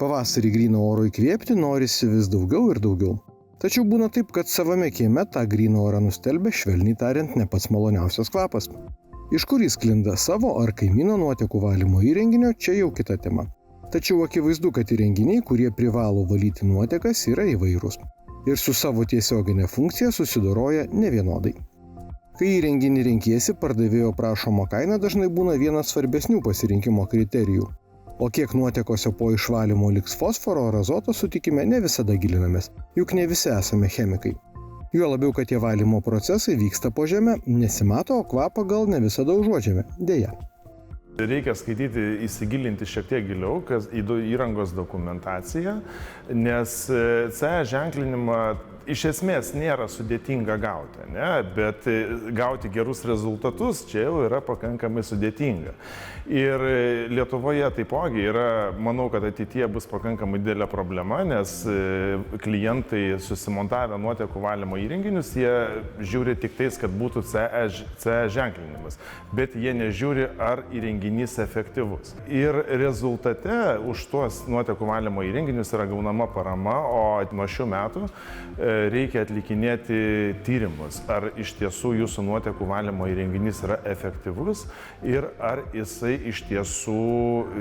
Pavasarį gryno oro įkvėpti norisi vis daugiau ir daugiau. Tačiau būna taip, kad savame kieme tą gryną orą nustelbia, švelniai tariant, ne pats maloniausias kvapas. Iš kur jis sklinda, savo ar kaimyno nuotekų valymo įrenginio, čia jau kita tema. Tačiau akivaizdu, kad įrenginiai, kurie privalo valyti nuotekas, yra įvairūs. Ir su savo tiesioginė funkcija susidoroja nevienodai. Kai įrenginį renkiesi, pardavėjo prašoma kaina dažnai būna vienas svarbesnių pasirinkimo kriterijų. O kiek nuotekose po išvalymo liks fosforo ar azoto, sutikime, ne visada gilinamės, juk ne visi esame chemikai. Juo labiau, kad tie valymo procesai vyksta po žeme, nesimato, o kvapą gal ne visada užuodžiame, deja. Reikia skaityti, įsigilinti šiek tiek giliau, kas į įrangos dokumentaciją, nes CE ženklinimą iš esmės nėra sudėtinga gauti, ne? Bet gauti gerus rezultatus čia jau yra pakankamai sudėtinga. Ir Lietuvoje taipogi yra, manau, kad ateityje bus pakankamai didelė problema, nes klientai susimontavę nuotekų valymo įrenginius, jie žiūri tik tais, kad būtų CE ženklinimas, bet jie nežiūri, ar įrenginys efektyvus. Ir rezultate už tuos nuotekų valymo įrenginius yra gaunama parama, o nuo šių metų reikia atlikinėti tyrimus, ar iš tiesų jūsų nuotekų valymo įrenginys yra efektyvus ir ar jisai iš tiesų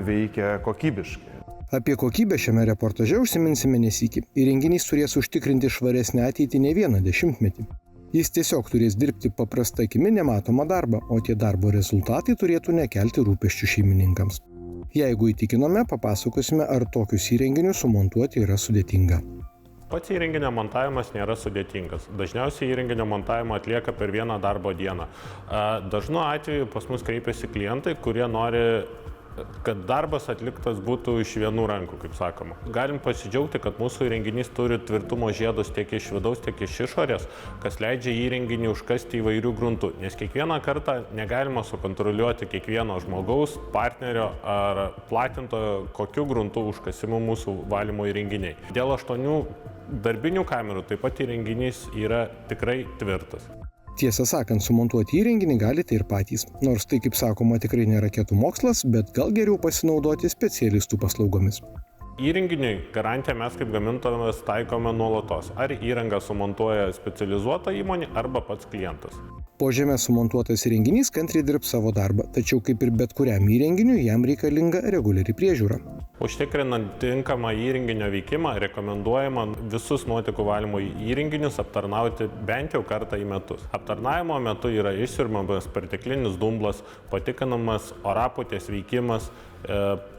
veikia kokybiškai. Apie kokybę šiame reportaže užsiminsime nesykį. Įrenginys turės užtikrinti švaresnę ateitį ne vieną dešimtmetį. Jis tiesiog turės dirbti paprasta akimi nematomą darbą, o tie darbo rezultatai turėtų nekelti rūpesčių šeimininkams. Jeigu įtikinome, papasakosime, ar tokius įrenginius sumontuoti yra sudėtinga. Pats įrenginio montavimas nėra sudėtingas. Dažniausiai įrenginio montavimą atlieka per vieną darbo dieną. Dažnu atveju pas mus kreipiasi klientai, kurie nori, kad darbas atliktas būtų iš vienų rankų, kaip sakoma. Galim pasidžiaugti, kad mūsų įrenginys turi tvirtumo žiedus tiek iš vidaus, tiek iš išorės, kas leidžia įrenginį užkasti įvairių gruntų, nes kiekvieną kartą negalima sukontroliuoti kiekvieno žmogaus, partnerio ar platintojo, kokiu gruntu užkasimu mūsų valymo įrenginiai. Dėl 8 darbinių kamerų taip pat įrenginys yra tikrai tvirtas. Tiesą sakant, sumontuoti įrenginį galite ir patys. Nors tai, kaip sakoma, tikrai nėra raketų mokslas, bet gal geriau pasinaudoti specialistų paslaugomis. Įrenginiui garantiją mes kaip gamintojas taikome nuolatos. Ar įrangą sumontuoja specializuota įmonė arba pats klientas. Po žeme sumontuotas įrenginys kantriai dirbs savo darbą, tačiau kaip ir bet kuriam įrenginiui, jam reikalinga reguliari priežiūra. Užtikrinant tinkamą įrenginio veikimą, rekomenduojama visus nuotekų valymo įrenginius aptarnauti bent jau kartą į metus. Aptarnavimo metu yra išsiurbiamas perteklinis dumblas, patikinamas orapūtės veikimas,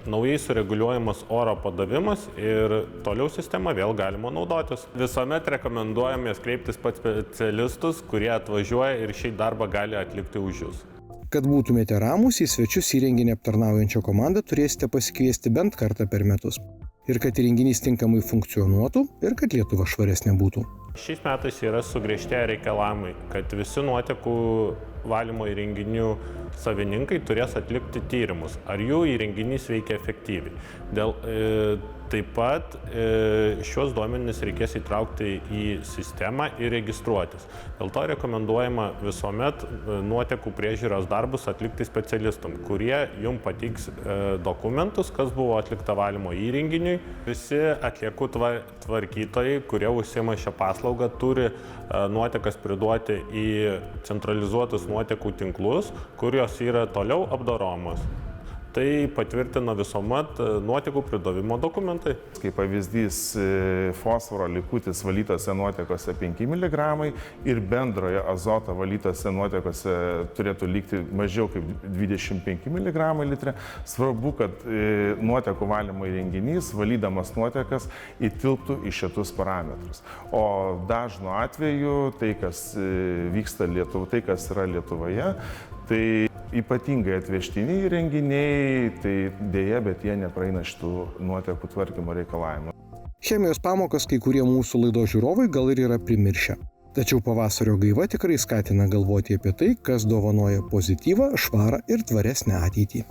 naujai sureguliuojamas oro padavimas ir toliau sistema vėl galima naudotis. Visuomet rekomenduojamės kreiptis pas specialistus, kurie atvažiuoja ir šį darbą gali atlikti už jūs. Kad būtumėte ramūs, į svečius įrenginį aptarnaujančią komandą turėsite pasikviesti bent kartą per metus. Ir kad įrenginys tinkamai funkcionuotų ir kad Lietuva švaresnė būtų. Šiais metais yra sugriežtėję reikalavimai, kad visi nuotekų valymo įrenginių savininkai turės atlikti tyrimus, ar jų įrenginys veikia efektyviai. Taip pat šios duomenis reikės įtraukti į sistemą ir registruotis. Dėl to rekomenduojama visuomet nuotekų priežiūros darbus atlikti specialistam, kurie jums pateiks dokumentus, kas buvo atlikta valymo įrenginiui. Visi atliekų tvarkytojai, kurie užsiima šią paslaugą, turi nuotekas priduoti į centralizuotus nuotekų tinklus, kurios yra toliau apdoromos. Tai patvirtina visuomet nuotekų pridavimo dokumentai. Kaip pavyzdys, fosforo likutis valytose nuotekose 5 mg ir bendrojo azoto valytose nuotekose turėtų likti mažiau kaip 25 mg litre. Svarbu, kad nuotekų valymo įrenginys, valydamas nuotekas, įtilptų į šitus parametrus. O dažnu atveju tai, kas vyksta Lietuvoje, tai, kas yra Lietuvoje, tai ypatingai atvežtiniai įrenginiai, tai dėja, bet jie nepraeina šitų nuotekų tvarkymo reikalavimų. Chemijos pamokas kai kurie mūsų laidos žiūrovai gal ir yra primiršę. Tačiau pavasario gaiva tikrai skatina galvoti apie tai, kas dovanoja pozityvą, švarą ir tvaresnę ateitį.